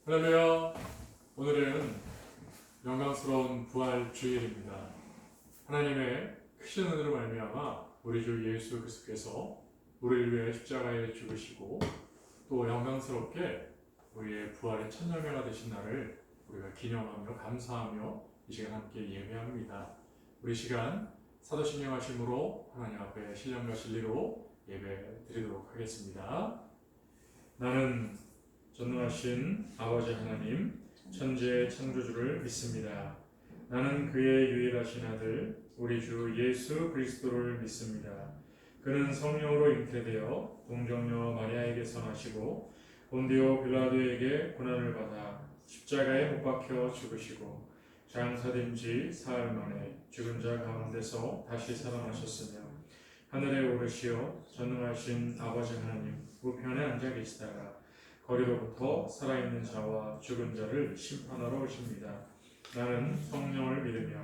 할렐루야. 오늘은 영광스러운 부활 주일입니다. 하나님의 크신 은혜로 말미암아 우리 주 예수 그리스도께서 우리를 위해 십자가에 죽으시고 또 영광스럽게 우리의 부활의 첫 열매가 되신 날을 우리가 기념하며 감사하며 이 시간 함께 예배합니다. 우리 시간 사도신경 하심으로 하나님 앞에 신령과 진리로 예배 드리도록 하겠습니다. 나는 전능하신 아버지 하나님 천지의 창조주를 믿습니다. 나는 그의 유일하신 아들 우리 주 예수 그리스도를 믿습니다. 그는 성령으로 잉태되어 동정녀 마리아에게서 나시고 본디오 빌라도에게 고난을 받아 십자가에 못 박혀 죽으시고 장사된 지 사흘 만에 죽은 자 가운데서 다시 살아나셨으며 하늘에 오르시어 전능하신 아버지 하나님 우편에 앉아 계시다가 거리로부터 살아있는 자와 죽은 자를 심판하러 오십니다. 나는 성령을 믿으며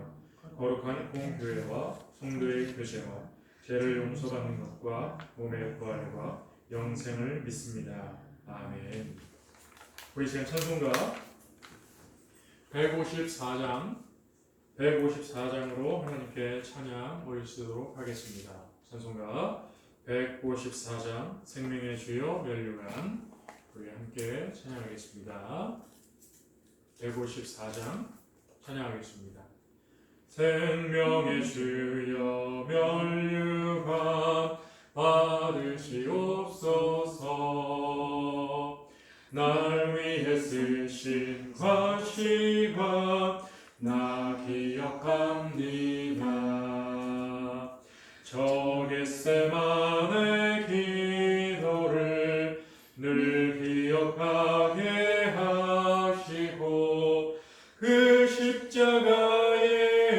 거룩한 공교회와 성도의 교제와 죄를 용서받는 것과 몸의 부활과 영생을 믿습니다. 아멘. 우리 시간 찬송가 154장으로 하나님께 찬양 올리도록 하겠습니다. 찬송가 154장 생명의 주여 면류관 우리 함께 찬양하겠습니다. 154장 찬양하겠습니다. 생명의 주여 면류관 받으시옵소서. 날 위해 쓰신 과시관 나 기억합니다. 저 겟세마네 기도를 늘 기억하게 하시고 그 십자가의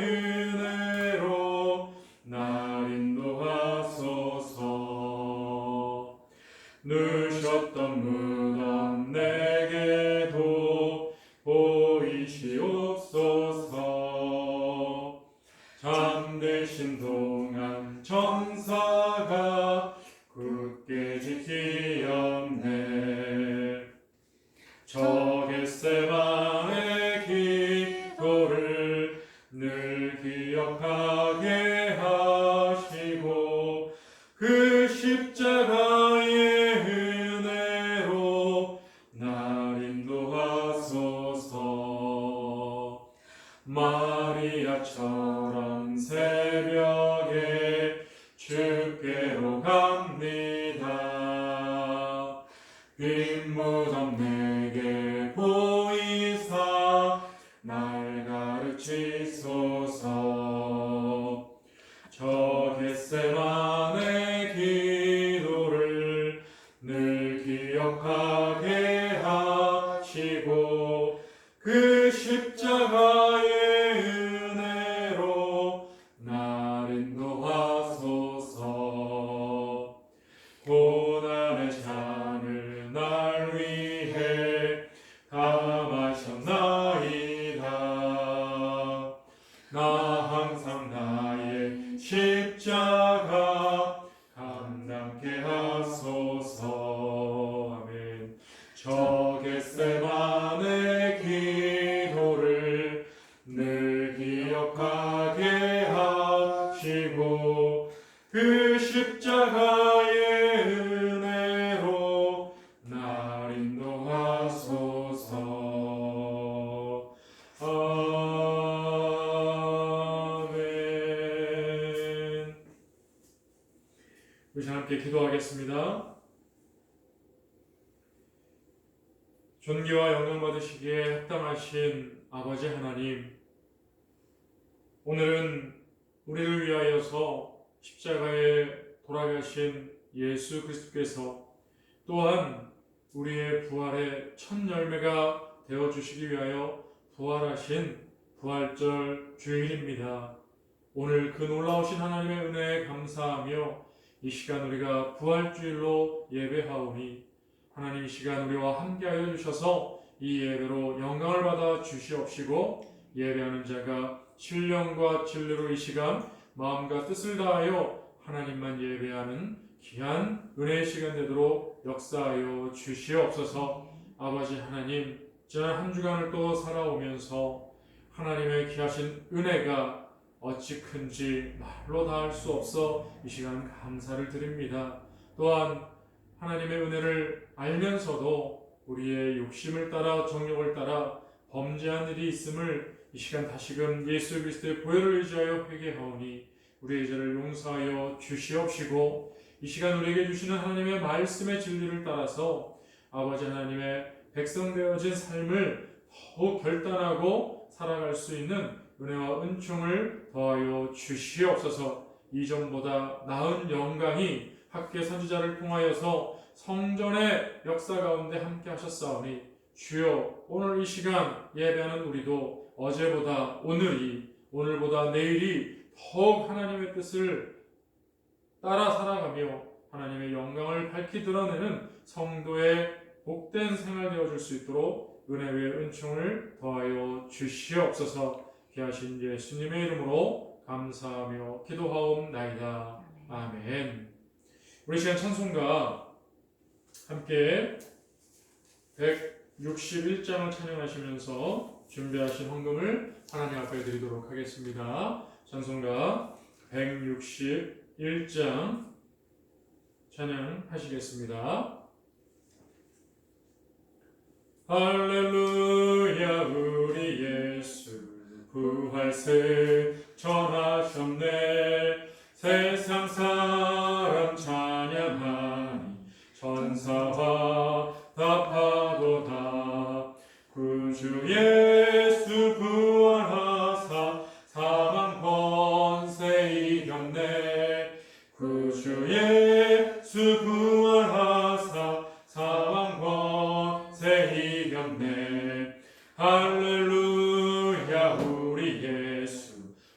은혜로 날 인도하소서. 누셨던 무덤 내게도 보이시옵소서. 잠드신 동안 천사가 굳게 지키었네. 저 겟세마네 기도를 늘 기억하게 하시고 그 십자가의 은혜로 날 인도하소서. 마리아처럼 새벽에 주께로 갑니다. 빈 무덤 내게 보이사 날 가르치소서. 저 겟세마네 기도를 늘 기억하게 하시고 그 십자가의 은혜로 날 인도하소서. 고난의 잔을 날 위해 담으셨나이다. 나 항상 나의 십자가 감당케 하소서. 아멘. 저 겟세마네 기도를 늘 기억하게 하시고 그 십자가의 은혜로 날 인도하소서. 아멘. 우리 함께 기도하겠습니다. 존귀와 영광 받으시기에 합당하신 아버지 하나님, 오늘은 우리를 위하여서 십자가에 돌아가신 예수 그리스도께서 또한 우리의 부활의 첫 열매가 되어주시기 위하여 부활하신 부활절 주일입니다. 오늘 그 놀라우신 하나님의 은혜에 감사하며 이 시간 우리가 부활주일로 예배하오니 하나님 이 시간 우리와 함께하여 주셔서 이 예배로 영광을 받아 주시옵시고 예배하는 자가 신령과 진리로 이 시간 마음과 뜻을 다하여 하나님만 예배하는 귀한 은혜의 시간 되도록 역사하여 주시옵소서. 아버지 하나님, 지난 한 주간을 또 살아오면서 하나님의 귀하신 은혜가 어찌 큰지 말로 다 할 수 없어 이 시간 감사를 드립니다. 또한 하나님의 은혜를 알면서도 우리의 욕심을 따라 정욕을 따라 범죄한 일이 있음을 이 시간 다시금 예수 그리스도의 보혈을 의지하여 회개하오니 우리의 죄를 용서하여 주시옵시고 이 시간 우리에게 주시는 하나님의 말씀의 진리를 따라서 아버지 하나님의 백성 되어진 삶을 더욱 결단하고 살아갈 수 있는 은혜와 은총을 더하여 주시옵소서. 이전보다 나은 영광이 학계 선지자를 통하여서 성전의 역사 가운데 함께 하셨사오니 주여 오늘 이 시간 예배하는 우리도 어제보다 오늘보다 내일이 더욱 하나님의 뜻을 따라 살아가며 하나님의 영광을 밝히 드러내는 성도의 복된 생활 되어줄 수 있도록 은혜 위에 은총을 더하여 주시옵소서. 귀하신 예수님의 이름으로 감사하며 기도하옵나이다. 아멘. 우리 시간 찬송가 함께 161장을 찬양하시면서 준비하신 헌금을 하나님 앞에 드리도록 하겠습니다. 찬송가 161장 찬양하시겠습니다. 할렐루야 우리 예수 부활세 전하셨네. 세상 사람 찬양하니 천사와 답하도다. 구주 예수 부활하사 사망 권세 이겼네. 구주 예수 부활하사 사망 권세 이겼네. 할렐루야 우리 예수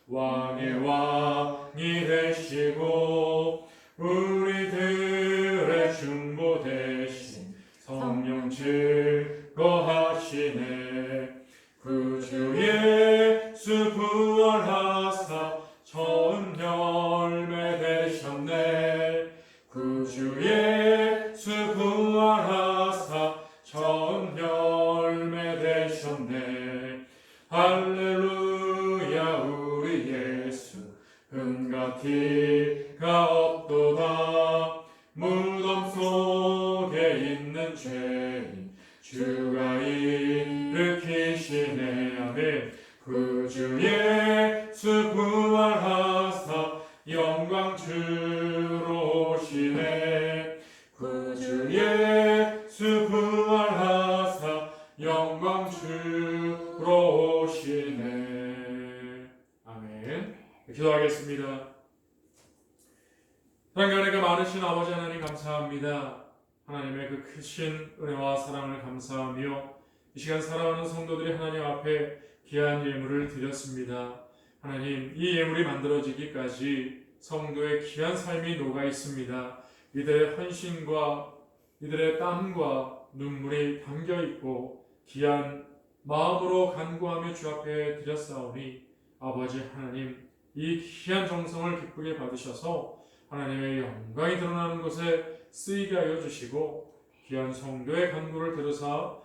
왕의 왕이 되시고 우리들의 중보 대신 성령 증거하시네. 구주 예수 부활하사 처음 열매 되셨네. 구주 예수 부활하사 처음 열매 되셨네. 할렐루야 우리 예수 흠과 티가 없도다. 무덤 속에 있는 죄인 주가 일으키시네. 아멘. 구주 예수 부활하사 영광 주로 오시네. 구주 예수 부활하사 영광 주로 오시네. 아멘. 기도하겠습니다. 사랑과 은혜가 많으신 아버지 하나님 감사합니다. 하나님의 그 크신 은혜와 사랑을 감사하며 이 시간 살아가는 성도들이 하나님 앞에 귀한 예물을 드렸습니다. 하나님, 이 예물이 만들어지기까지 성도의 귀한 삶이 녹아 있습니다. 이들의 헌신과 이들의 땀과 눈물이 담겨 있고 귀한 마음으로 간구하며 주 앞에 드렸사오니 아버지 하나님, 이 귀한 정성을 기쁘게 받으셔서 하나님의 영광이 드러나는 곳에 쓰이게 하여 주시고 귀한 성도의 간구를 들으사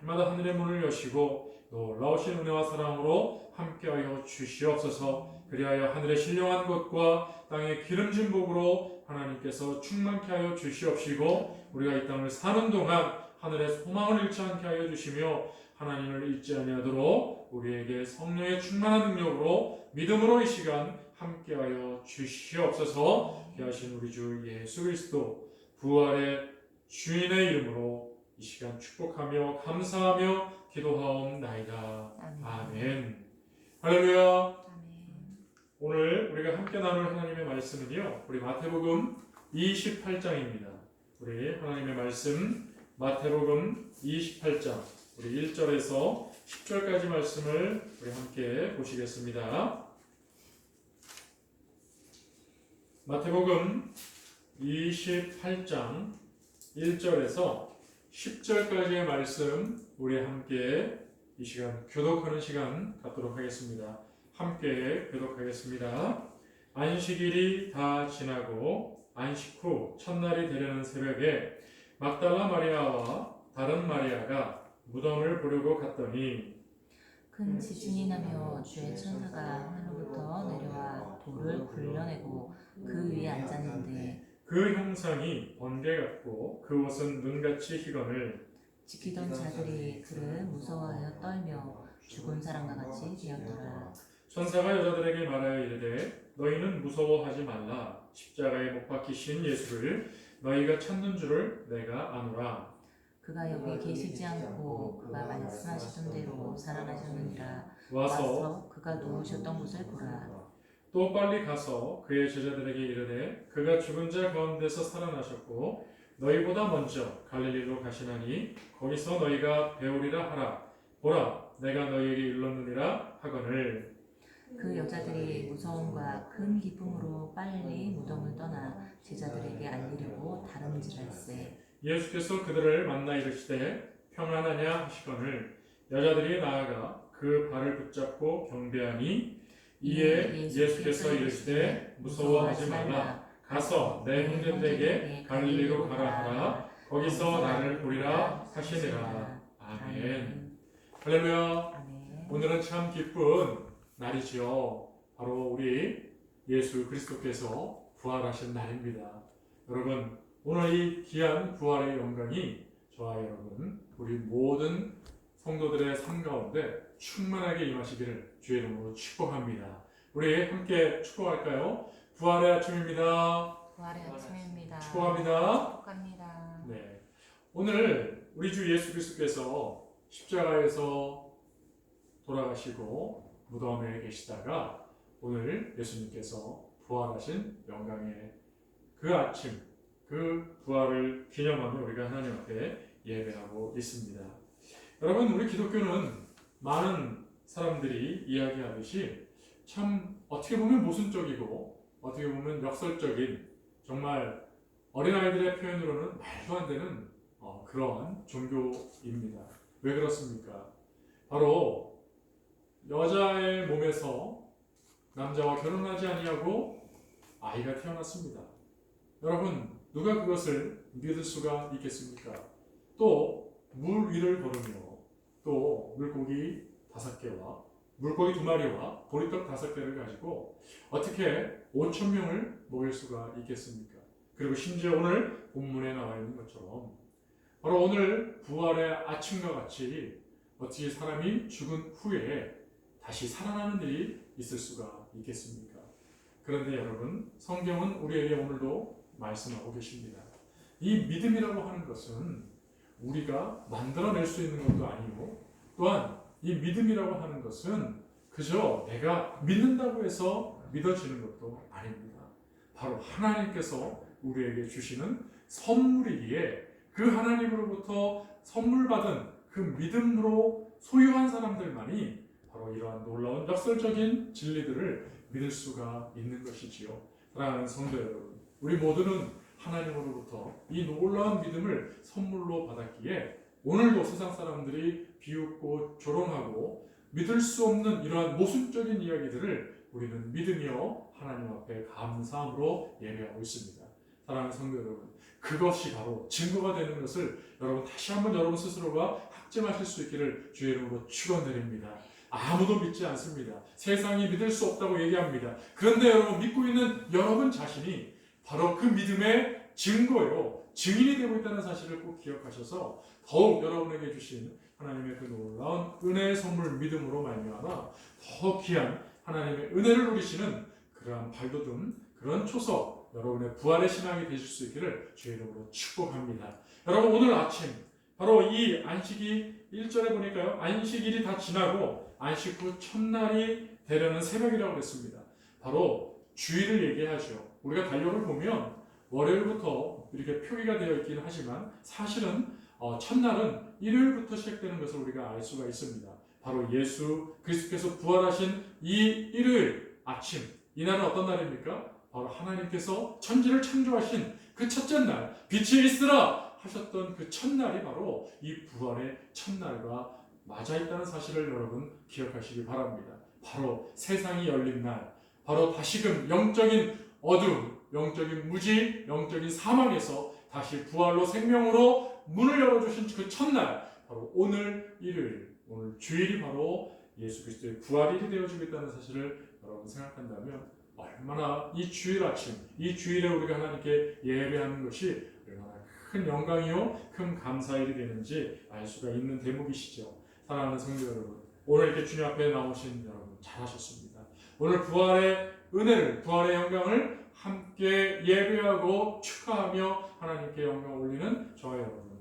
날마다 하늘의 문을 여시고 놀라우신 은혜와 사랑으로 함께하여 주시옵소서. 그리하여 하늘의 신령한 것과 땅의 기름진 복으로 하나님께서 충만케 하여 주시옵시고 우리가 이 땅을 사는 동안 하늘의 소망을 잃지 않게 하여 주시며 하나님을 잊지 아니하도록 우리에게 성령의 충만한 능력으로 믿음으로 이 시간 함께하여 주시옵소서. 귀하신 우리 주 예수 그리스도 부활의 주인의 이름으로 이 시간 축복하며 감사하며 기도하옵나이다. 아멘. 할렐루야. 아멘. 오늘 우리가 함께 나눌 하나님의 말씀은요, 우리 마태복음 28장입니다. 우리 하나님의 말씀 마태복음 28장 우리 1절에서 10절까지 말씀을 우리 함께 보시겠습니다. 마태복음 28장 1절에서 10절까지의 말씀 우리 함께 이 시간 교독하는 시간 갖도록 하겠습니다. 함께 교독하겠습니다. 안식일이 다 지나고 안식 후 첫날이 되려는 새벽에 막달라 마리아와 다른 마리아가 무덤을 보려고 갔더니 큰 지진이 나며 주의 천사가 하늘로부터 내려와 돌을 굴려내고 그 위에 앉았는데 그 형상이 번개 같고 그 옷은 눈같이 희건을 지키던 자들이 그를 무서워하여 떨며 죽은 사람과 같이 되었더라. 천사가 여자들에게 말하여 이르되 너희는 무서워하지 말라. 십자가에 못 박히신 예수를 너희가 찾는 줄을 내가 아노라. 그가 여기 계시지 않고 그가 말씀하시던 대로 살아나셨느니라. 와서 그가 누우셨던 곳을 보라. 또 빨리 가서 그의 제자들에게 이르되 그가 죽은 자 가운데서 살아나셨고 너희보다 먼저 갈릴리로 가시나니 거기서 너희가 배우리라 하라. 보라 내가 너희에게 일렀느니라 하거늘. 그 여자들이 무서움과 큰 기쁨으로 빨리 무덤을 떠나 제자들에게 알리려고 다름질할세. 예수께서 그들을 만나 이르시되 평안하냐 하시거늘. 여자들이 나아가 그 발을 붙잡고 경배하니 이에 예수께서 이르시되 무서워하지 말라. 가서 내 형제들에게 갈릴리로 가라 하라. 거기서 나를 보리라 하시니라. 아멘. 할렐루야. 아멘. 오늘은 참 기쁜 날이지요. 바로 우리 예수 그리스도께서 부활하신 날입니다. 여러분, 오늘 이 귀한 부활의 영광이 저와 여러분, 우리 모든 성도들의 삶 가운데 충만하게 임하시기를 주의 이름으로 축복합니다. 우리 함께 축복할까요? 부활의 아침입니다. 부활의 아침입니다. 축복합니다. 축복합니다. 네. 오늘 우리 주 예수 그리스도께서 십자가에서 돌아가시고 무덤에 계시다가 오늘 예수님께서 부활하신 영광의 그 아침, 그 부활을 기념하며 우리가 하나님 앞에 예배하고 있습니다. 여러분, 우리 기독교는 많은 사람들이 이야기하듯이 참 어떻게 보면 모순적이고 어떻게 보면 역설적인 정말 어린아이들의 표현으로는 말도 안 되는 그러한 종교입니다. 왜 그렇습니까? 바로 여자의 몸에서 남자와 결혼하지 아니하고 아이가 태어났습니다. 여러분, 누가 그것을 믿을 수가 있겠습니까? 또 물 위를 걸으며 또 물고기 5개와 물고기 2마리와 보리떡 5개를 가지고 어떻게 5,000명을 먹일 수가 있겠습니까? 그리고 심지어 오늘 본문에 나와 있는 것처럼 바로 오늘 부활의 아침과 같이 어떻게 사람이 죽은 후에 다시 살아나는 일이 있을 수가 있겠습니까? 그런데 여러분, 성경은 우리에게 오늘도 말씀하고 계십니다. 이 믿음이라고 하는 것은 우리가 만들어낼 수 있는 것도 아니고 또한 이 믿음이라고 하는 것은 그저 내가 믿는다고 해서 믿어지는 것도 아닙니다. 바로 하나님께서 우리에게 주시는 선물이기에 그 하나님으로부터 선물 받은 그 믿음으로 소유한 사람들만이 바로 이러한 놀라운 역설적인 진리들을 믿을 수가 있는 것이지요. 사랑하는 성도 여러분, 우리 모두는 하나님으로부터 이 놀라운 믿음을 선물로 받았기에 오늘도 세상 사람들이 비웃고 조롱하고 믿을 수 없는 이러한 모순적인 이야기들을 우리는 믿으며 하나님 앞에 감사함으로 예배하고 있습니다. 사랑하는 성도 여러분, 그것이 바로 증거가 되는 것을 여러분 다시 한번 여러분 스스로가 확증하실 수 있기를 주의 이름으로 축원드립니다. 아무도 믿지 않습니다. 세상이 믿을 수 없다고 얘기합니다. 그런데 여러분, 믿고 있는 여러분 자신이 바로 그 믿음의 증거요, 증인이 되고 있다는 사실을 꼭 기억하셔서 더욱 여러분에게 주신 하나님의 그 놀라운 은혜의 선물 믿음으로 말미암아 더 귀한 하나님의 은혜를 누리시는 그러한 발돋움, 그런 초석, 여러분의 부활의 신앙이 되실 수 있기를 주의 이름으로 축복합니다. 여러분, 오늘 아침 바로 이 안식이 1절에 보니까요, 안식일이 다 지나고 안식 후 첫날이 되려는 새벽이라고 했습니다. 바로 주일을 얘기하죠. 우리가 달력을 보면 월요일부터 이렇게 표기가 되어 있긴 하지만 사실은 첫날은 일요일부터 시작되는 것을 우리가 알 수가 있습니다. 바로 예수 그리스도께서 부활하신 이 일요일 아침, 이날은 어떤 날입니까? 바로 하나님께서 천지를 창조하신 그 첫째 날, 빛이 있으라 하셨던 그 첫날이 바로 이 부활의 첫날과 맞아 있다는 사실을 여러분 기억하시기 바랍니다. 바로 세상이 열린 날, 바로 다시금 영적인 어둠, 영적인 무지, 영적인 사망에서 다시 부활로 생명으로 문을 열어주신 그 첫날, 바로 오늘 일요일, 오늘 주일이 바로 예수 그리스도의 부활일이 되어지고 있다는 사실을 여러분 생각한다면 얼마나 이 주일 아침, 이 주일에 우리가 하나님께 예배하는 것이 얼마나 큰 영광이요, 큰 감사일이 되는지 알 수가 있는 대목이시죠. 사랑하는 성도 여러분, 오늘 이렇게 주님 앞에 나오신 여러분 잘하셨습니다. 오늘 부활의 은혜를, 부활의 영광을 함께 예배하고 축하하며 하나님께 영광 올리는 저와 여러분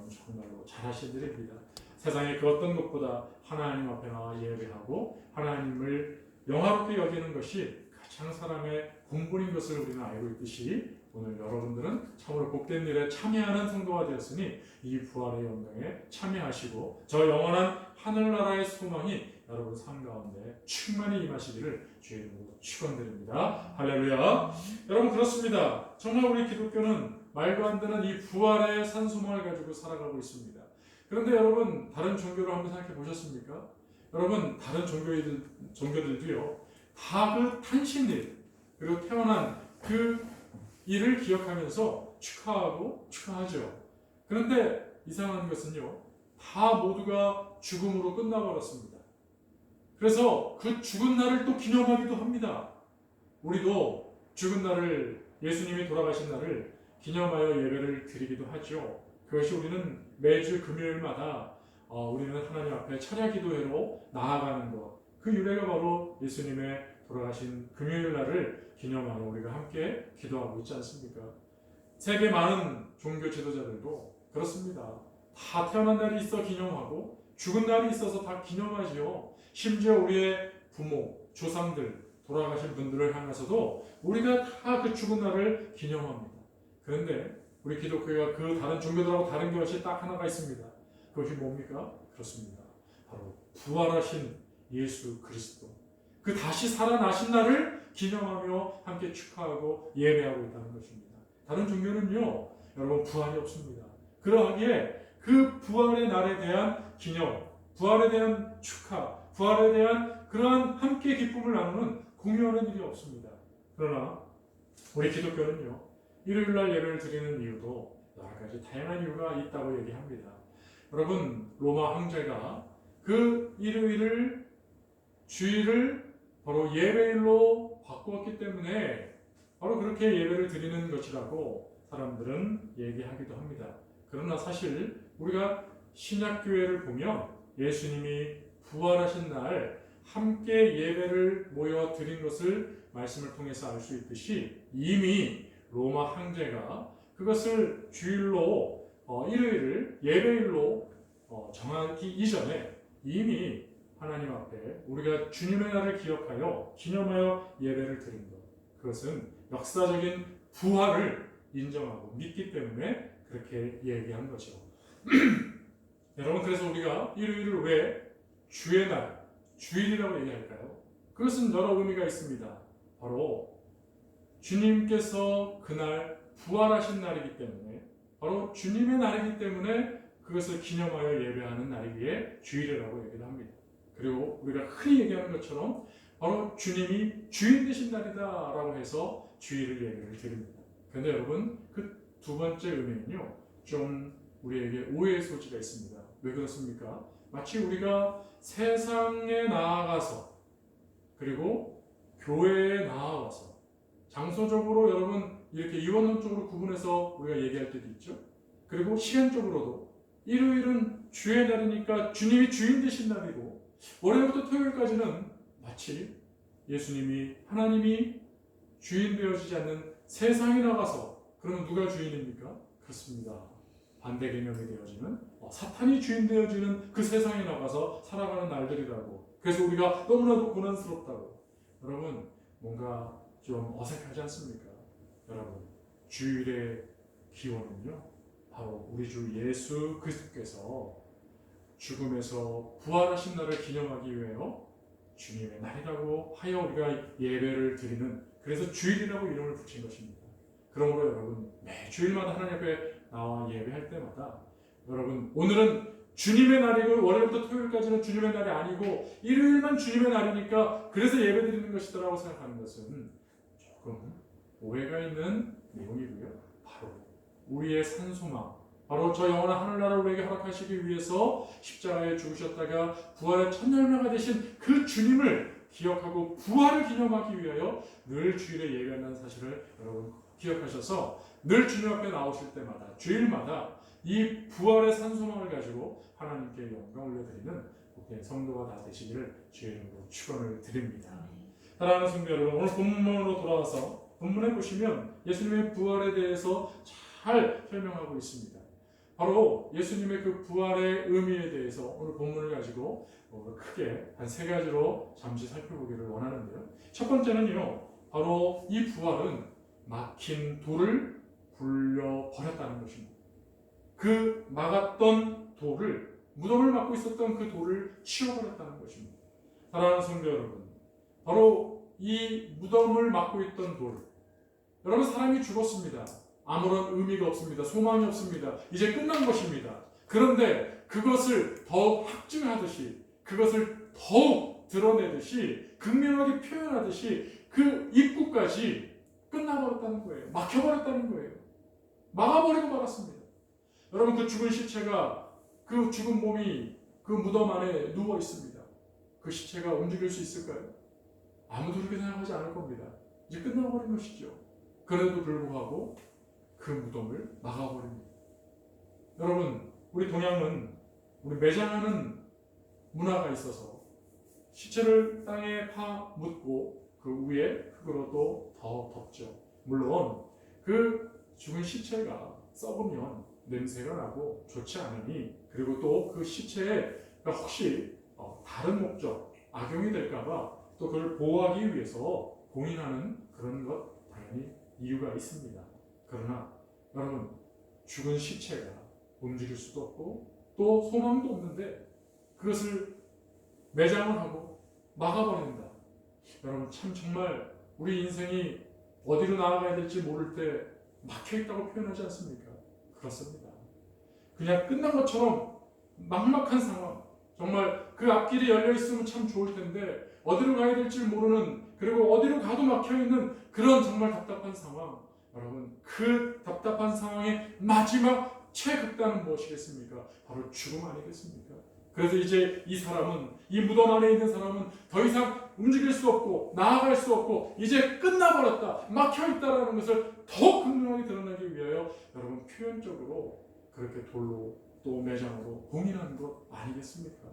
정말로 잘하신 일입니다. 세상에 그 어떤 것보다 하나님 앞에 나와 예배하고 하나님을 영화롭게 여기는 것이 가장 사람의 본분인 것을 우리는 알고 있듯이 오늘 여러분들은 참으로 복된 일에 참여하는 성도가 되었으니 이 부활의 영광에 참여하시고 저 영원한 하늘나라의 소망이 여러분 삶 가운데 충만히 임하시기를 주의 이름으로 축원드립니다. 할렐루야. 여러분 그렇습니다. 정말 우리 기독교는 말도 안 되는 이 부활의 산소망을 가지고 살아가고 있습니다. 그런데 여러분 다른 종교를 한번 생각해 보셨습니까? 여러분 다른 종교들도요 다 그 탄신일 그리고 태어난 그 일을 기억하면서 축하하죠. 그런데 이상한 것은요 다 모두가 죽음으로 끝나버렸습니다. 그래서 그 죽은 날을 또 기념하기도 합니다. 우리도 죽은 날을, 예수님이 돌아가신 날을 기념하여 예배를 드리기도 하죠. 그것이 우리는 매주 금요일마다 우리는 하나님 앞에 철야 기도회로 나아가는 것, 그 유래가 바로 예수님의 돌아가신 금요일 날을 기념하여 우리가 함께 기도하고 있지 않습니까? 세계 많은 종교 지도자들도 그렇습니다. 다 태어난 날이 있어 기념하고 죽은 날이 있어서 다 기념하지요. 심지어 우리의 부모, 조상들, 돌아가신 분들을 향해서도 우리가 다 그 죽은 날을 기념합니다. 그런데 우리 기독교가 그 다른 종교들하고 다른 것이 딱 하나가 있습니다. 그것이 뭡니까? 그렇습니다. 바로 부활하신 예수 그리스도. 그 다시 살아나신 날을 기념하며 함께 축하하고 예배하고 있다는 것입니다. 다른 종교는요, 여러분 부활이 없습니다. 그러하기에 그 부활의 날에 대한 기념, 부활에 대한 축하, 부활에 대한 그러한 함께 기쁨을 나누는 공유하는 일이 없습니다. 그러나 우리 기독교는요, 일요일날 예배를 드리는 이유도 여러 가지 다양한 이유가 있다고 얘기합니다. 여러분 로마 황제가 그 일요일을 주일을 바로 예배일로 바꾸었기 때문에 바로 그렇게 예배를 드리는 것이라고 사람들은 얘기하기도 합니다. 그러나 사실 우리가 신약교회를 보면 예수님이 부활하신 날 함께 예배를 모여 드린 것을 말씀을 통해서 알 수 있듯이 이미 로마 황제가 그것을 주일로 일요일을 예배일로 정하기 이전에 이미 하나님 앞에 우리가 주님의 날을 기억하여 기념하여 예배를 드린 것, 그것은 역사적인 부활을 인정하고 믿기 때문에 그렇게 얘기한 거죠. 여러분 그래서 우리가 일요일을 왜 주의 날, 주일이라고 얘기할까요? 그것은 여러 의미가 있습니다. 바로 주님께서 그날 부활하신 날이기 때문에, 바로 주님의 날이기 때문에 그것을 기념하여 예배하는 날이기에 주일이라고 얘기를 합니다. 그리고 우리가 흔히 얘기하는 것처럼 바로 주님이 주인 되신 날이다라고 해서 주일을 예배를 드립니다. 그런데 여러분 그 두 번째 의미는요 좀 우리에게 오해의 소지가 있습니다. 왜 그렇습니까? 마치 우리가 세상에 나아가서 그리고 교회에 나아와서 장소적으로 여러분 이렇게 이원론적으로 구분해서 우리가 얘기할 때도 있죠. 그리고 시간적으로도 일요일은 주의 날이니까 주님이 주인 되신 날이고 월요일부터 토요일까지는 마치 예수님이 하나님이 주인 되어지지 않는 세상에 나가서 그러면 누가 주인입니까? 그렇습니다. 반대 개념이 되어지는 사탄이 주인 되어지는 그 세상에 나가서 살아가는 날들이라고. 그래서 우리가 너무나도 고난스럽다고. 여러분 뭔가 좀 어색하지 않습니까? 여러분 주일의 기원은요 바로 우리 주 예수 그리스도께서 죽음에서 부활하신 날을 기념하기 위하여 주님의 날이라고 하여 우리가 예배를 드리는, 그래서 주일이라고 이름을 붙인 것입니다. 그러므로 여러분 매주일마다 하나님 앞에 나와 예배할 때마다 여러분 오늘은 주님의 날이고 월요일부터 토요일까지는 주님의 날이 아니고 일요일만 주님의 날이니까 그래서 예배 드리는 것이더라고 생각하는 것은 조금 오해가 있는 내용이고요. 바로 우리의 산소망, 바로 저 영원한 하늘나라를 우리에게 허락하시기 위해서 십자가에 죽으셨다가 부활의 첫 열매가 되신 그 주님을 기억하고 부활을 기념하기 위하여 늘 주일에 예배한다는 사실을 여러분 기억하셔서 늘 주님 앞에 나오실 때마다 주일마다 이 부활의 산소망을 가지고 하나님께 영광 올려드리는 복된 성도가 다 되시기를 주의 이름으로 축원을 드립니다. 사랑하는 성도 여러분, 오늘 본문으로 돌아와서 본문에 보시면 예수님의 부활에 대해서 잘 설명하고 있습니다. 바로 예수님의 그 부활의 의미에 대해서 오늘 본문을 가지고 크게 한 세 가지로 잠시 살펴보기를 원하는데요. 첫 번째는요, 바로 이 부활은 막힌 돌을 굴려버렸다는 것입니다. 그 막았던 돌을, 무덤을 막고 있었던 그 돌을 치워버렸다는 것입니다. 사랑하는 성도 여러분, 바로 이 무덤을 막고 있던 돌, 여러분 사람이 죽었습니다. 아무런 의미가 없습니다. 소망이 없습니다. 이제 끝난 것입니다. 그런데 그것을 더욱 확증하듯이, 그것을 더욱 드러내듯이, 극명하게 표현하듯이 그 입구까지 끝나버렸다는 거예요. 막혀버렸다는 거예요. 막아버리고 말았습니다. 여러분, 그 죽은 시체가, 그 죽은 몸이 그 무덤 안에 누워 있습니다. 그 시체가 움직일 수 있을까요? 아무도 그렇게 생각하지 않을 겁니다. 이제 끝나버린 것이죠. 그래도 불구하고 그 무덤을 막아버립니다. 여러분, 우리 동양은 우리 매장하는 문화가 있어서 시체를 땅에 파 묻고 그 위에 흙으로 또 더 덮죠. 물론 그 죽은 시체가 썩으면 냄새가 나고 좋지 않으니, 그리고 또 그 시체가 혹시 다른 목적, 악용이 될까봐 또 그걸 보호하기 위해서 공인하는 그런 것 당연히 이유가 있습니다. 그러나 여러분, 죽은 시체가 움직일 수도 없고 또 소망도 없는데 그것을 매장을 하고 막아버린다. 여러분, 참 정말 우리 인생이 어디로 나아가야 될지 모를 때 막혀있다고 표현하지 않습니까? 그렇습니다. 그냥 끝난 것처럼 막막한 상황, 정말 그 앞길이 열려있으면 참 좋을 텐데 어디로 가야 될지 모르는, 그리고 어디로 가도 막혀있는 그런 정말 답답한 상황. 여러분, 그 답답한 상황의 마지막 최극단은 무엇이겠습니까? 바로 죽음 아니겠습니까? 그래서 이제 이 사람은, 이 무덤 안에 있는 사람은 더 이상 움직일 수 없고 나아갈 수 없고 이제 끝나버렸다, 막혀있다라는 것을 더욱 극명하게 드러내기 위하여 여러분 표현적으로 그렇게 돌로 또 매장으로 공인하는 것 아니겠습니까?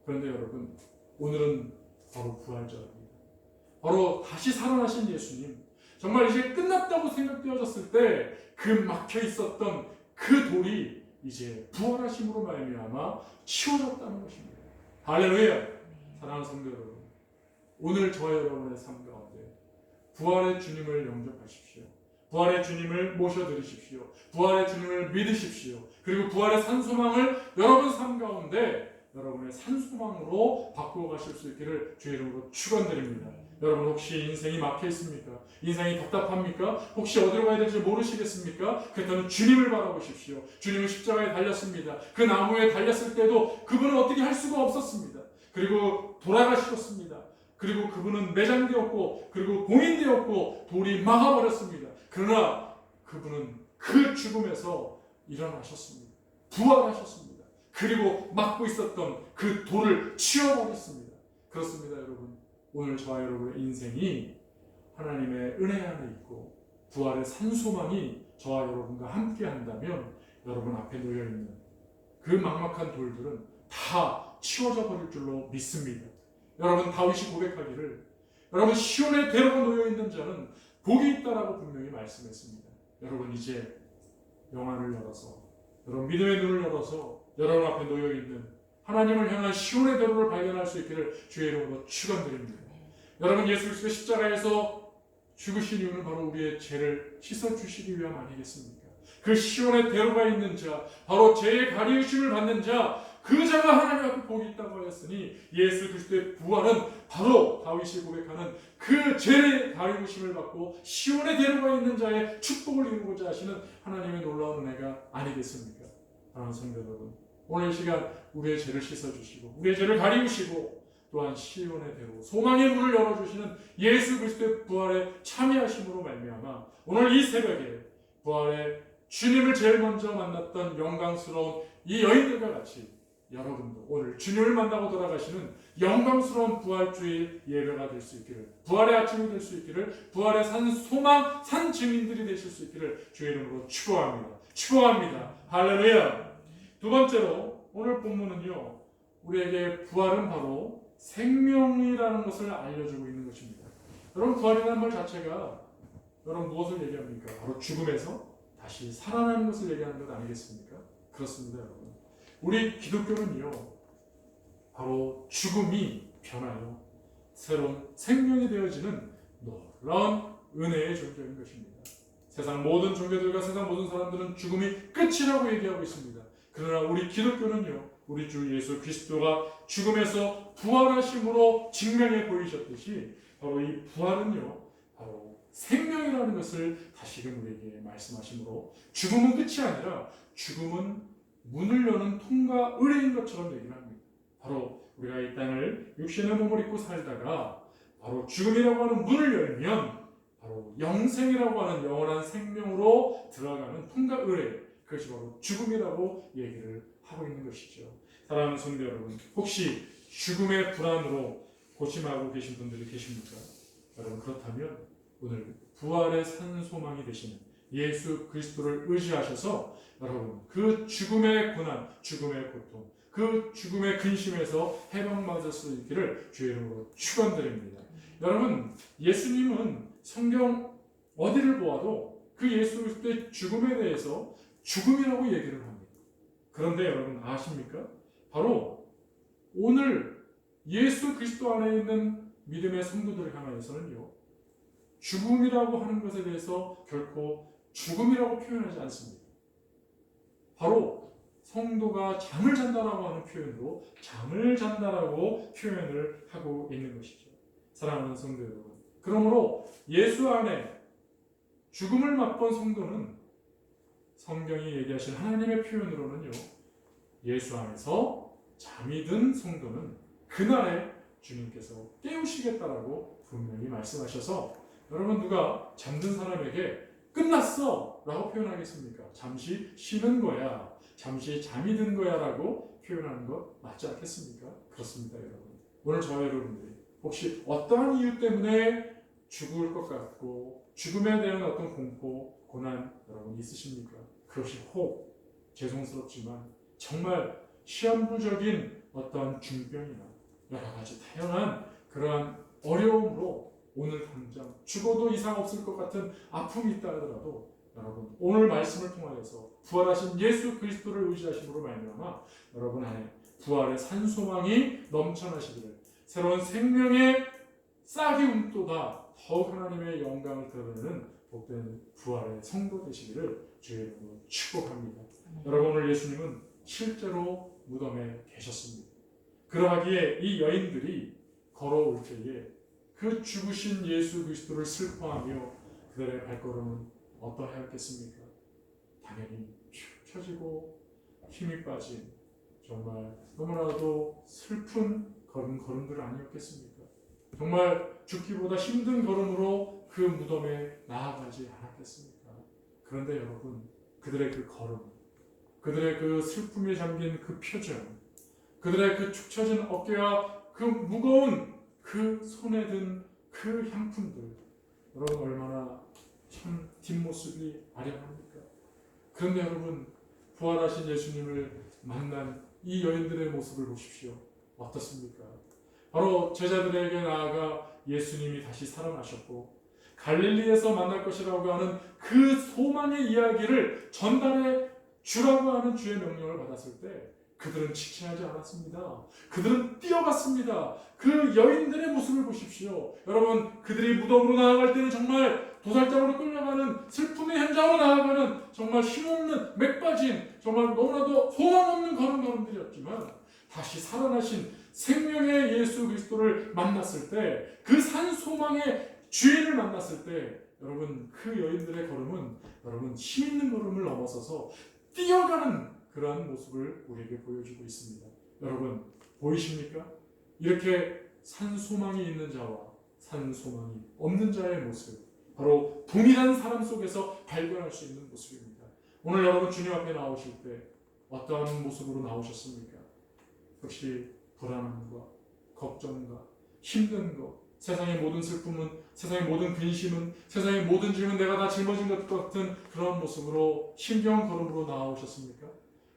그런데 여러분, 오늘은 바로 부활절입니다. 바로 다시 살아나신 예수님, 정말 이제 끝났다고 생각되어졌을 때 그 막혀 있었던 그 돌이 이제 부활하심으로 말미암아 치워졌다는 것입니다. 할렐루야! 사랑하는 성도 여러분, 오늘 저와 여러분의 삶 가운데 부활의 주님을 영접하십시오. 부활의 주님을 모셔드리십시오. 부활의 주님을 믿으십시오. 그리고 부활의 산소망을 여러분 삶 가운데 여러분의 산소망으로 바꾸어 가실 수 있기를 주의 이름으로 축원드립니다. 여러분, 혹시 인생이 막혀 있습니까? 인생이 답답합니까? 혹시 어디로 가야 될지 모르시겠습니까? 그렇다면 주님을 바라보십시오. 주님은 십자가에 달렸습니다. 그 나무에 달렸을 때도 그분은 어떻게 할 수가 없었습니다. 그리고 돌아가셨습니다. 그리고 그분은 매장되었고, 그리고 봉인되었고, 돌이 막아버렸습니다. 그러나 그분은 그 죽음에서 일어나셨습니다. 부활하셨습니다. 그리고 막고 있었던 그 돌을 치워버렸습니다. 그렇습니다, 여러분. 오늘 저와 여러분의 인생이 하나님의 은혜 안에 있고 부활의 산소망이 저와 여러분과 함께 한다면 여러분 앞에 놓여있는 그 막막한 돌들은 다 치워져 버릴 줄로 믿습니다. 여러분, 다윗이 고백하기를, 여러분 시온의 대로가 놓여있는 자는 복이 있다라고 분명히 말씀했습니다. 여러분, 이제 영안을 열어서, 여러분 믿음의 눈을 열어서 여러분 앞에 놓여있는 하나님을 향한 시온의 대로를 발견할 수 있기를 주의 이름으로 축원드립니다. 여러분, 예수 그리스도의 십자가에서 죽으신 이유는 바로 우리의 죄를 씻어주시기 위함 아니겠습니까? 그 시온의 대로가 있는 자, 바로 죄의 가리우심을 받는 자, 그 자가 하나님 앞에 복이 있다고 하였으니 예수 그리스도의 부활은 바로 다윗이 고백하는 그 죄의 가리우심을 받고 시온의 대로가 있는 자의 축복을 이루고자 하시는 하나님의 놀라운 은혜가 아니겠습니까? 사랑하는 성도 여러분, 오늘 이 시간 우리의 죄를 씻어주시고 우리의 죄를 가리우시고 또한 시온의 대로 소망의 문을 열어주시는 예수 그리스도의 부활에 참여하심으로 말미암아 오늘 이 새벽에 부활의 주님을 제일 먼저 만났던 영광스러운 이 여인들과 같이 여러분도 오늘 주님을 만나고 돌아가시는 영광스러운 부활주일 예배가 될 수 있기를, 부활의 아침이 될 수 있기를, 부활의 산 소망, 산 증인들이 되실 수 있기를 주의 이름으로 축복합니다. 축복합니다. 할렐루야. 두 번째로 오늘 본문은요, 우리에게 부활은 바로 생명이라는 것을 알려주고 있는 것입니다. 여러분, 부활이라는 말 자체가 여러분 무엇을 얘기합니까? 바로 죽음에서 다시 살아나는 것을 얘기하는 것 아니겠습니까? 그렇습니다, 여러분. 우리 기독교는요, 바로 죽음이 변하여 새로운 생명이 되어지는 놀라운 은혜의 존재인 것입니다. 세상 모든 종교들과 세상 모든 사람들은 죽음이 끝이라고 얘기하고 있습니다. 그러나 우리 기독교는요, 우리 주 예수 그리스도가 죽음에서 부활하심으로 증명해 보이셨듯이 바로 이 부활은요, 바로 생명이라는 것을 다시금 우리에게 말씀하시므로 죽음은 끝이 아니라 죽음은 문을 여는 통과 의뢰인 것처럼 얘기를 합니다. 바로 우리가 이 땅을 육신의 몸을 입고 살다가 바로 죽음이라고 하는 문을 열면 바로 영생이라고 하는 영원한 생명으로 들어가는 통과 의뢰, 그것이 바로 죽음이라고 얘기를 하고 있는 것이죠. 사랑하는 성도 여러분, 혹시 죽음의 불안으로 고심하고 계신 분들이 계십니까? 여러분, 그렇다면 오늘 부활의 산 소망이 되시는 예수 그리스도를 의지하셔서 여러분 그 죽음의 고난, 죽음의 고통, 그 죽음의 근심에서 해방받을 수 있기를 주의 이름으로 축원드립니다. 여러분, 예수님은 성경 어디를 보아도 그 예수 그리스도의 죽음에 대해서 죽음이라고 얘기를 합니다. 그런데 여러분 아십니까? 바로 오늘 예수 그리스도 안에 있는 믿음의 성도들을 향하여서는요, 죽음이라고 하는 것에 대해서 결코 죽음이라고 표현하지 않습니다. 바로 성도가 잠을 잔다라고 하는 표현으로 잠을 잔다라고 표현을 하고 있는 것이죠. 사랑하는 성도 여러분, 그러므로 예수 안에 죽음을 맛본 성도는 성경이 얘기하신 하나님의 표현으로는요, 예수 안에서 잠이 든 성도는 그날에 주님께서 깨우시겠다라고 분명히 말씀하셔서, 여러분 누가 잠든 사람에게 끝났어 라고 표현하겠습니까? 잠시 쉬는 거야, 잠시 잠이 든 거야 라고 표현하는 것 맞지 않겠습니까? 그렇습니다, 여러분. 오늘 저와 여러분들이 혹시 어떠한 이유 때문에 죽을 것 같고 죽음에 대한 어떤 공포, 고난 여러분 있으십니까? 그것이 혹 죄송스럽지만 정말 시한부적인 어떤 중병이나 여러 가지 다양한 그러한 어려움으로 오늘 당장 죽어도 이상 없을 것 같은 아픔이 있다 하더라도 여러분 오늘 말씀을 통하여서 부활하신 예수 그리스도를 의지하심으로 말미암아 여러분 안에 부활의 산소망이 넘쳐나시기를, 새로운 생명의 싹이 움돋아 더욱 하나님의 영광을 드러내는 복된 부활의 성도 되시기를 주의 이름으로 축복합니다. 여러분, 오늘 예수님은 실제로 무덤에 계셨습니다. 그러하기에 이 여인들이 걸어올 때에 그 죽으신 예수 그리스도를 슬퍼하며 그들의 발걸음은 어떠하였겠습니까? 당연히 축 처지고 힘이 빠진 정말 너무나도 슬픈 걸음들 아니었겠습니까? 정말 죽기보다 힘든 걸음으로 그 무덤에 나아가지 않았겠습니까? 그런데 여러분, 그들의 그 걸음, 그들의 그 슬픔에 잠긴 그 표정, 그들의 그 축 처진 어깨와 그 무거운 그 손에 든 그 향품들, 여러분 얼마나 참 뒷모습이 아련합니까? 그런데 여러분, 부활하신 예수님을 만난 이 여인들의 모습을 보십시오. 어떻습니까? 바로 제자들에게 나아가 예수님이 다시 살아나셨고 갈릴리에서 만날 것이라고 하는 그 소망의 이야기를 전달해 주라고 하는 주의 명령을 받았을 때 그들은 직진하지 않았습니다. 그들은 뛰어갔습니다. 그 여인들의 모습을 보십시오. 여러분, 그들이 무덤으로 나아갈 때는 정말 도살장으로 끌려가는 슬픔의 현장으로 나아가는 정말 힘없는 맥 빠진 정말 너무나도 소망 없는 걸음들이었지만 다시 살아나신 생명의 예수 그리스도를 만났을 때, 그 산 소망의 주인을 만났을 때 여러분 그 여인들의 걸음은 여러분 힘 있는 걸음을 넘어서서 뛰어가는 그러한 모습을 우리에게 보여주고 있습니다. 여러분 보이십니까? 이렇게 산 소망이 있는 자와 산 소망이 없는 자의 모습, 바로 동일한 사람 속에서 발견할 수 있는 모습입니다. 오늘 여러분 주님 앞에 나오실 때 어떤 모습으로 나오셨습니까? 혹시 불안함과 걱정과 힘든 것, 세상의 모든 슬픔은, 세상의 모든 근심은, 세상의 모든 짐은 내가 다 짊어진 것 같은 그런 모습으로 힘겨운 걸음으로 나오셨습니까?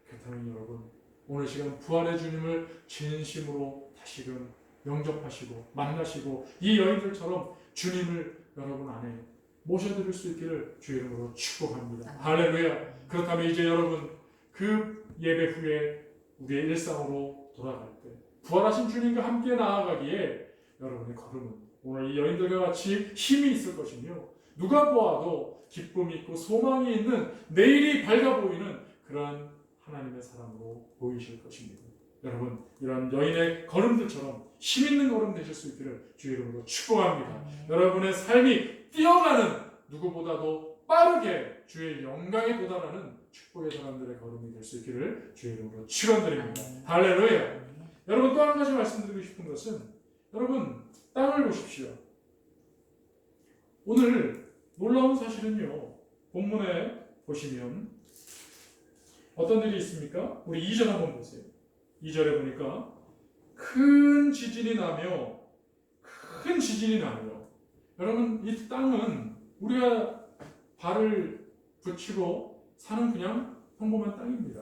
그렇다면 여러분, 오늘 시간 부활의 주님을 진심으로 다시금 영접하시고 만나시고 이 여인들처럼 주님을 여러분 안에 모셔드릴 수 있기를 주 이름으로 축복합니다. 할렐루야. 그렇다면 이제 여러분 그 예배 후에 우리의 일상으로 돌아갈 때 부활하신 주님과 함께 나아가기에 여러분의 걸음은 오늘 이 여인들과 같이 힘이 있을 것이며 누가 보아도 기쁨이 있고 소망이 있는 내일이 밝아 보이는 그러한 하나님의 사람으로 보이실 것입니다. 여러분 이런 여인의 걸음들처럼 힘 있는 걸음 되실 수 있기를 주 이름으로 축복합니다. 여러분의 삶이 뛰어가는 누구보다도 빠르게 주의 영광에 도달하는 축복의 사람들의 걸음이 될 수 있기를 주 이름으로 축원드립니다. 할렐루야. 여러분 또 한 가지 말씀드리고 싶은 것은 여러분 땅을 보십시오. 오늘 놀라운 사실은요. 본문에 보시면 어떤 일이 있습니까? 우리 2절 한번 보세요. 2절에 보니까 큰 지진이 나며 여러분 이 땅은 우리가 발을 붙이고 사는 그냥 평범한 땅입니다.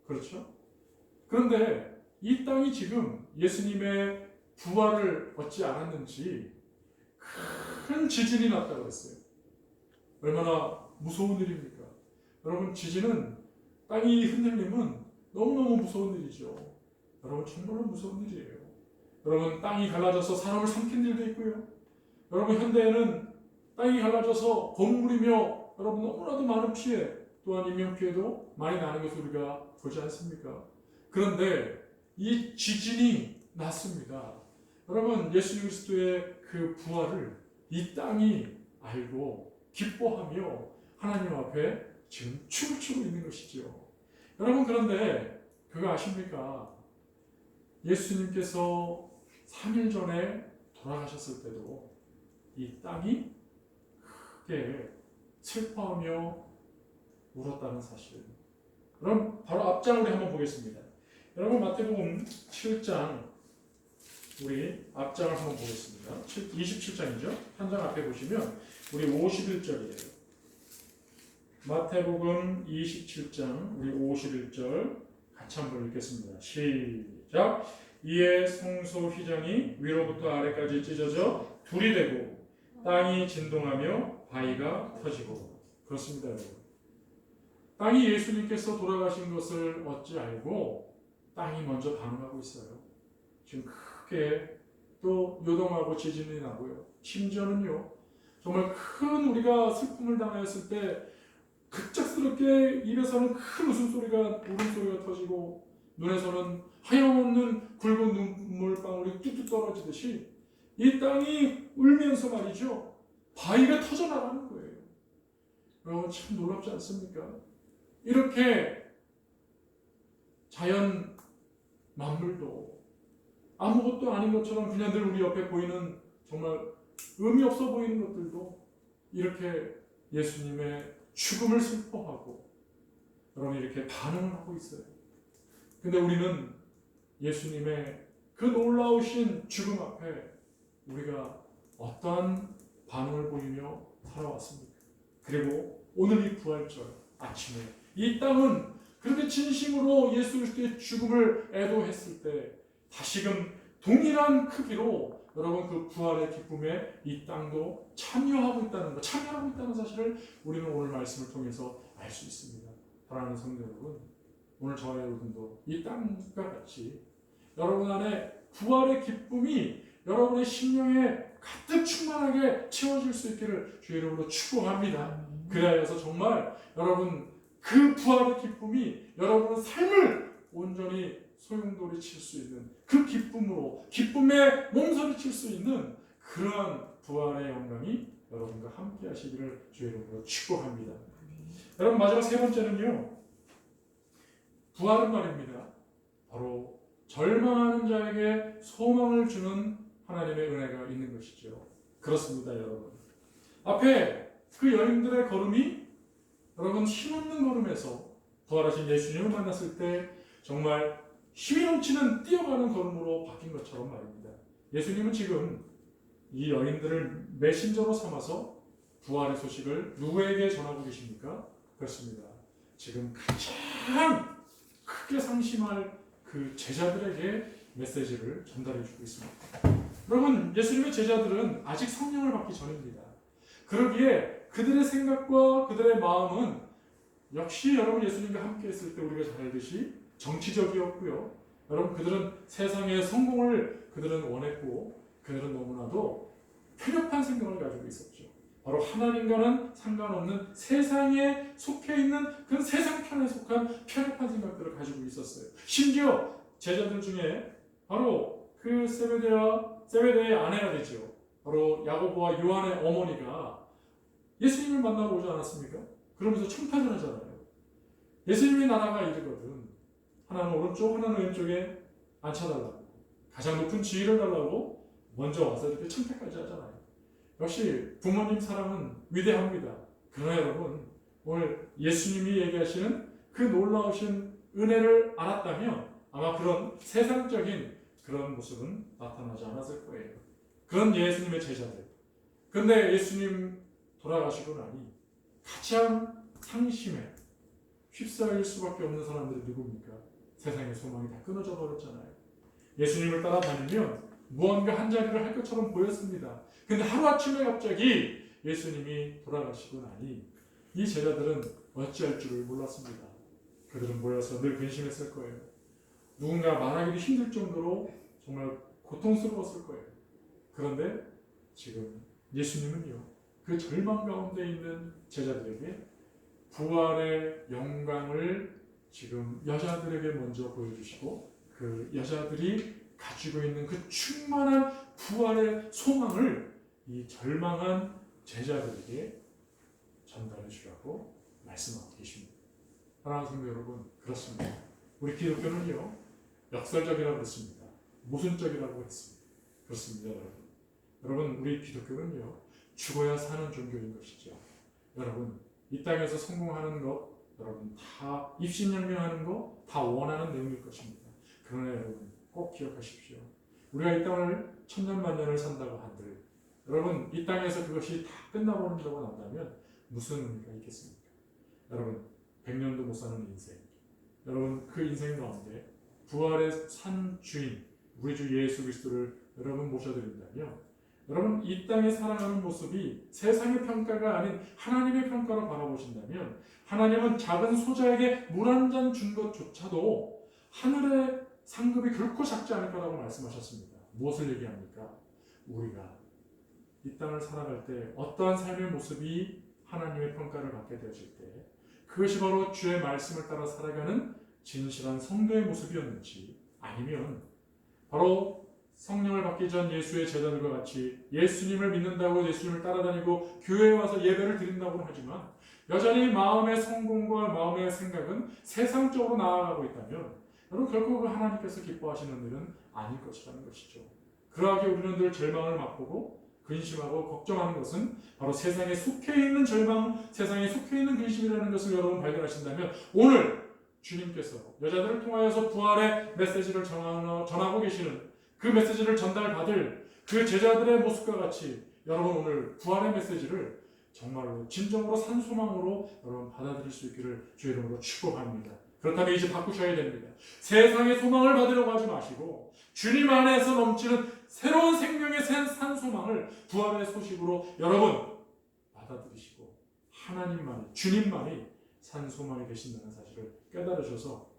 그렇죠? 그런데 이 땅이 지금 예수님의 부활을 얻지 않았는지 큰 지진이 났다고 했어요. 얼마나 무서운 일입니까? 여러분 지진은 땅이 흔들림은 너무너무 무서운 일이죠. 여러분 정말로 무서운 일이에요. 여러분 땅이 갈라져서 사람을 삼킨 일도 있고요. 여러분 현대에는 땅이 갈라져서 건물이며 여러분 너무나도 많은 피해 또한 인명피해도 많이 나는 것을 우리가 보지 않습니까? 그런데 이 지진이 났습니다. 여러분 예수 그리스도의 그 부활을 이 땅이 알고 기뻐하며 하나님 앞에 지금 춤을 추고 있는 것이죠. 여러분 그런데 그거 아십니까? 예수님께서 3일 전에 돌아가셨을 때도 이 땅이 크게 슬퍼하며 울었다는 사실. 그럼 바로 앞장을 우리 한번 보겠습니다. 여러분 마태복음 7장 우리 앞장을 한번 보겠습니다. 27장이죠. 한 장 앞에 보시면 우리 51절이에요. 마태복음 27장 우리 51절 같이 한번 읽겠습니다. 시작. 이에 성소 휘장이 위로부터 아래까지 찢어져 둘이 되고 땅이 진동하며 바위가 터지고. 그렇습니다 여러분. 땅이 예수님께서 돌아가신 것을 어찌 알고 땅이 먼저 반응하고 있어요. 지금 크게 또 요동하고 지진이 나고요. 심지어는요 정말 큰 우리가 슬픔을 당하였을 때 급작스럽게 입에서는 큰 웃음소리가 울음소리가 터지고 눈에서는 하염없는 굵은 눈물방울이 뚝뚝 떨어지듯이 이 땅이 울면서 말이죠 바위가 터져나가는 거예요. 여러분 참 놀랍지 않습니까? 이렇게 자연 만물도 아무것도 아닌 것처럼 그냥 늘 우리 옆에 보이는 정말 의미 없어 보이는 것들도 이렇게 예수님의 죽음을 슬퍼하고 여러분 이렇게 반응을 하고 있어요. 근데 우리는 예수님의 그 놀라우신 죽음 앞에 우리가 어떠한 반응을 보이며 살아왔습니까? 그리고 오늘 이 부활절 아침에 이 땅은 그렇게 진심으로 예수 그리스도의 죽음을 애도했을 때 다시금 동일한 크기로 여러분 그 부활의 기쁨에 이 땅도 참여하고 있다는 사실을 우리는 오늘 말씀을 통해서 알 수 있습니다. 사랑하는 성도 여러분, 오늘 저와 여러분도 이 땅과 같이 여러분 안에 부활의 기쁨이 여러분의 심령에 가득 충만하게 채워질 수 있기를 주의 이름으로 축복합니다. 그래서 정말 여러분 그 부활의 기쁨이 여러분의 삶을 온전히 소용돌이 칠 수 있는 그 기쁨으로 기쁨에 몸서리칠 수 있는 그러한 부활의 영광이 여러분과 함께 하시기를 주의 이름으로 축복합니다. 여러분 마지막 세 번째는요. 부활은 말입니다. 바로 절망하는 자에게 소망을 주는 하나님의 은혜가 있는 것이죠. 그렇습니다 여러분. 앞에 그 여인들의 걸음이 여러분 힘없는 걸음에서 부활하신 예수님을 만났을 때 정말 힘이 넘치는 뛰어가는 걸음으로 바뀐 것처럼 말입니다. 예수님은 지금 이 여인들을 메신저로 삼아서 부활의 소식을 누구에게 전하고 계십니까? 그렇습니다. 지금 가장 크게 상심할 그 제자들에게 메시지를 전달해 주고 있습니다. 여러분, 예수님의 제자들은 아직 성령을 받기 전입니다. 그러기에 그들의 생각과 그들의 마음은 역시 여러분 예수님과 함께 했을 때 우리가 잘 알듯이 정치적이었고요. 여러분 그들은 세상의 성공을 그들은 원했고 그들은 너무나도 편협한 생각을 가지고 있었죠. 바로 하나님과는 상관없는 세상에 속해 있는 그 세상 편에 속한 편협한 생각들을 가지고 있었어요. 심지어 제자들 중에 바로 그 세베대의 아내가 되죠. 바로 야고보와 요한의 어머니가 예수님을 만나러 오지 않았습니까? 그러면서 청탄을 하잖아요. 예수님의 나라가 이르거든 하나는 오른쪽 하나는 왼쪽에 앉혀달라고 가장 높은 지위를 달라고 먼저 와서 이렇게 청탁까지 하잖아요. 역시 부모님 사랑은 위대합니다. 그러나 여러분 오늘 예수님이 얘기하시는 그 놀라우신 은혜를 알았다면 아마 그런 세상적인 그런 모습은 나타나지 않았을 거예요. 그런 예수님의 제자들. 그런데 예수님 돌아가시고 나니 가장 상심에 휩싸일 수밖에 없는 사람들이 누굽니까? 세상의 소망이 다 끊어져 버렸잖아요. 예수님을 따라다니면 무언가 한 자리를 할 것처럼 보였습니다. 근데 하루아침에 갑자기 예수님이 돌아가시고 나니 이 제자들은 어찌할 줄을 몰랐습니다. 그들은 모여서 늘 근심했을 거예요. 누군가 말하기도 힘들 정도로 정말 고통스러웠을 거예요. 그런데 지금 예수님은요, 그 절망 가운데 있는 제자들에게 부활의 영광을 지금 여자들에게 먼저 보여주시고 그 여자들이 가지고 있는 그 충만한 부활의 소망을 이 절망한 제자들에게 전달해 주라고 말씀하고 계십니다. 사랑하는 성도 여러분, 그렇습니다. 우리 기독교는요, 역설적이라고 했습니다. 모순적이라고 했습니다. 그렇습니다, 여러분. 여러분, 우리 기독교는요, 죽어야 사는 종교인 것이죠. 여러분, 이 땅에서 성공하는 것, 여러분 다 입신양명하는 거 다 원하는 내용일 것입니다. 그러나 여러분 꼭 기억하십시오. 우리가 이 땅을 천년만년을 산다고 한들 여러분 이 땅에서 그것이 다 끝나버린다고 난다면 무슨 의미가 있겠습니까? 여러분 100년도 못 사는 인생, 여러분 그 인생 가운데 부활의 산 주인 우리 주 예수 그리스도를 여러분 모셔드린다면 여러분 이 땅에 살아가는 모습이 세상의 평가가 아닌 하나님의 평가로 바라보신다면 하나님은 작은 소자에게 물 한 잔 준 것조차도 하늘의 상급이 결코 작지 않을 거라고 말씀하셨습니다. 무엇을 얘기합니까? 우리가 이 땅을 살아갈 때 어떠한 삶의 모습이 하나님의 평가를 받게 되어질 때 그것이 바로 주의 말씀을 따라 살아가는 진실한 성도의 모습이었는지 아니면 바로 성령을 받기 전 예수의 제자들과 같이 예수님을 믿는다고 예수님을 따라다니고 교회에 와서 예배를 드린다고는 하지만 여전히 마음의 성공과 마음의 생각은 세상적으로 나아가고 있다면 여러분 결코 그 하나님께서 기뻐하시는 일은 아닐 것이라는 것이죠. 그러하게 우리는 늘 절망을 맛보고 근심하고 걱정하는 것은 바로 세상에 속해 있는 절망, 세상에 속해 있는 근심이라는 것을 여러분 발견하신다면 오늘 주님께서 여자들을 통하여서 부활의 메시지를 전하고 계시는 그 메시지를 전달받을 그 제자들의 모습과 같이 여러분 오늘 부활의 메시지를 정말로 진정으로 산소망으로 여러분 받아들일 수 있기를 주의 이름으로 축복합니다. 그렇다면 이제 바꾸셔야 됩니다. 세상의 소망을 받으려고 하지 마시고 주님 안에서 넘치는 새로운 생명의 산소망을 부활의 소식으로 여러분 받아들이시고 하나님만이 주님만이 산소망이 되신다는 사실을 깨달으셔서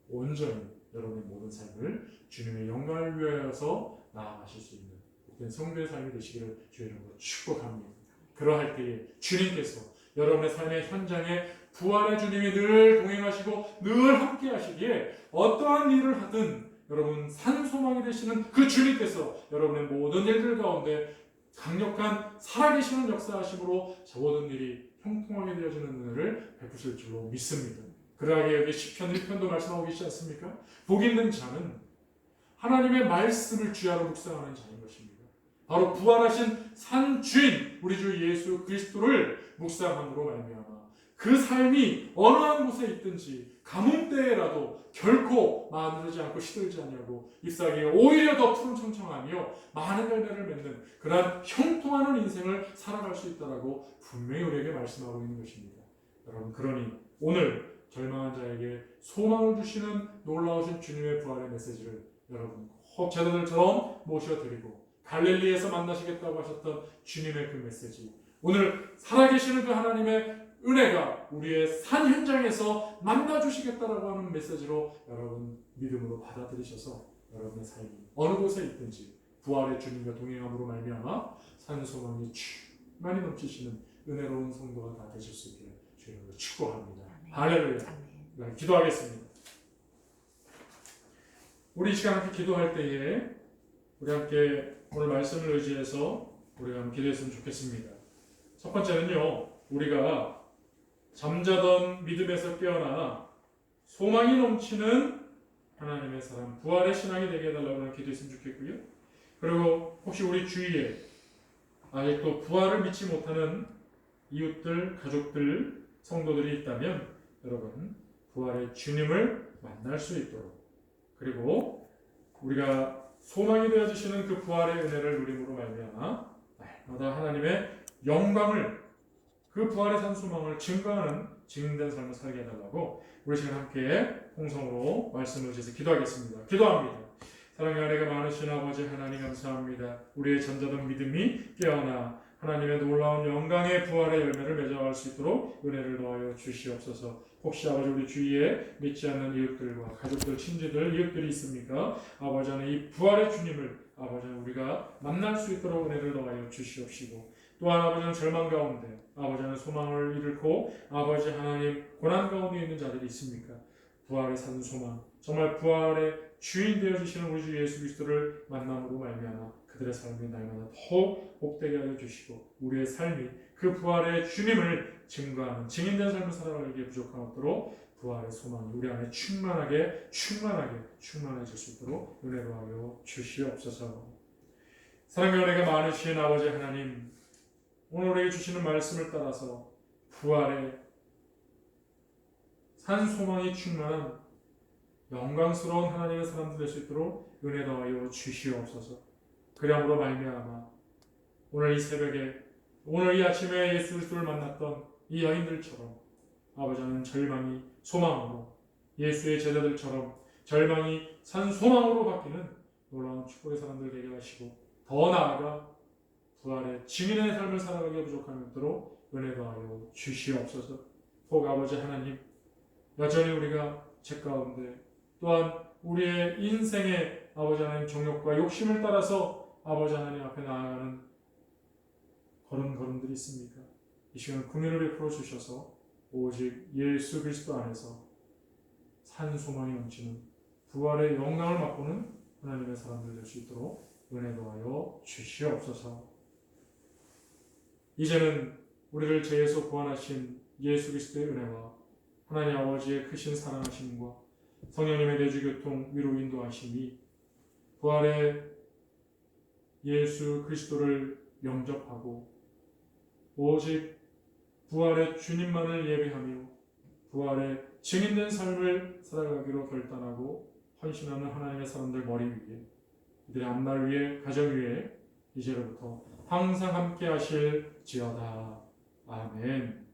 온전히 여러분의 모든 삶을 주님의 영광을 위하여서 나아가실 수 있는 복된 성도의 삶이 되시기를 주의 이름으로 축복합니다. 그러할 때에 주님께서 여러분의 삶의 현장에 부활의 주님이 늘 동행하시고 늘 함께 하시기에 어떠한 일을 하든 여러분 산소망이 되시는 그 주님께서 여러분의 모든 일들 가운데 강력한 살아계시는 역사하심으로 모든 일이 형통하게 되어지는 은혜를 베푸실 줄로 믿습니다. 그러하게 여기 시편 1편도 말씀하고 계시지 않습니까? 복 있는 자는 하나님의 말씀을 주야로 묵상하는 자인 것입니다. 바로 부활하신 산 주인 우리 주 예수 그리스도를 묵상함으로 말미암아 그 삶이 어느 한 곳에 있든지 가뭄 때에라도 결코 마르지 않고 시들지 않냐고 잎사귀가 오히려 더 푸른청청하며 많은 열매를 맺는 그러한 형통하는 인생을 살아갈 수 있다라고 분명히 우리에게 말씀하고 있는 것입니다. 여러분, 그러니 오늘 절망한 자에게 소망을 주시는 놀라우신 주님의 부활의 메시지를 여러분 꼭 제자들처럼 모셔드리고 갈릴리에서 만나시겠다고 하셨던 주님의 그 메시지, 오늘 살아계시는 그 하나님의 은혜가 우리의 산 현장에서 만나주시겠다라고 하는 메시지로 여러분 믿음으로 받아들이셔서 여러분의 삶이 어느 곳에 있든지 부활의 주님과 동행함으로 말미암아 산소망이 충만히 넘치시는 은혜로운 성도가 다 되실 수 있기를 주님으로 축복합니다. 할렐루야. 네, 기도하겠습니다. 우리 이 시간 함께 기도할 때에 우리 함께 오늘 말씀을 의지해서 우리가 한번 기도했으면 좋겠습니다. 첫 번째는요, 우리가 잠자던 믿음에서 깨어나 소망이 넘치는 하나님의 사람, 부활의 신앙이 되게 해달라고 기도했으면 좋겠고요. 그리고 혹시 우리 주위에 아직도 부활을 믿지 못하는 이웃들, 가족들, 성도들이 있다면 여러분 부활의 주님을 만날 수 있도록, 그리고 우리가 소망이 되어주시는 그 부활의 은혜를 누림으로 말미암아 날마다 하나님의 영광을, 그 부활의 산 소망을 증거하는 증인된 삶을 살게 해달라고 우리 시간 함께 홍성으로 말씀을 주셔서 기도하겠습니다. 기도합니다. 사랑의 은혜가 많으신 아버지 하나님 감사합니다. 우리의 잠자던 믿음이 깨어나 하나님의 놀라운 영광의 부활의 열매를 맺어갈 수 있도록 은혜를 더하여 주시옵소서. 혹시 아버지 우리 주위에 믿지 않는 이웃들과 가족들, 친지들, 이웃들이 있습니까? 아버지 하나님 이 부활의 주님을 아버지 하나님 우리가 만날 수 있도록 은혜를 더하여 주시옵시고, 또한 아버지는 절망 가운데 아버지는 소망을 잃고 아버지 하나님 고난 가운데 있는 자들이 있습니까? 부활의 산 소망, 정말 부활의 주인 되어주시는 우리 주 예수 그리스도를 만남으로 말미암아 그들의 삶이 날마다 더욱 복되게 하여 주시고 우리의 삶이 그 부활의 주님을 증거하는 증인된 삶을 살아가기에 부족함 없도록 부활의 소망이 우리 안에 충만해질 수 있도록 은혜로 하여 주시옵소서. 사랑의 은혜가 많으신 아버지 하나님, 오늘 우리에게 주시는 말씀을 따라서 부활의 산 소망이 충만한 영광스러운 하나님의 사람들 될 수 있도록 은혜 더하여 주시옵소서. 그러므로 말미암아 오늘 이 새벽에, 오늘 이 아침에 예수 그리스도를 만났던 이 여인들처럼 아버지는 절망이 소망으로, 예수의 제자들처럼 절망이 산 소망으로 바뀌는 놀라운 축복의 사람들 되게 하시고, 더 나아가 부활의 증인의 삶을 살아가기에 부족함이 없도록 은혜 더하여 주시옵소서. 혹 아버지 하나님, 여전히 우리가 죄 가운데, 또한 우리의 인생의 아버지 하나님 정욕과 욕심을 따라서 아버지 하나님 앞에 나아가는 걸음들이 있습니까? 이 시간 긍휼을 베풀어 주셔서 오직 예수 그리스도 안에서 산 소망이 넘치는 부활의 영광을 맛보는 하나님의 사람들 될 수 있도록 은혜 더하여 주시옵소서. 이제는 우리를 죄에서 구원하신 예수 그리스도의 은혜와 하나님 아버지의 크신 사랑하심과 성령님의 내주교통 위로 인도하심이 부활의 예수 그리스도를 영접하고 오직 부활의 주님만을 예배하며 부활의 증인된 삶을 살아가기로 결단하고 헌신하는 하나님의 사람들 머리 위에, 그들의 앞날 위에, 가정 위에 이제로부터 항상 함께 하실지어다. 아멘.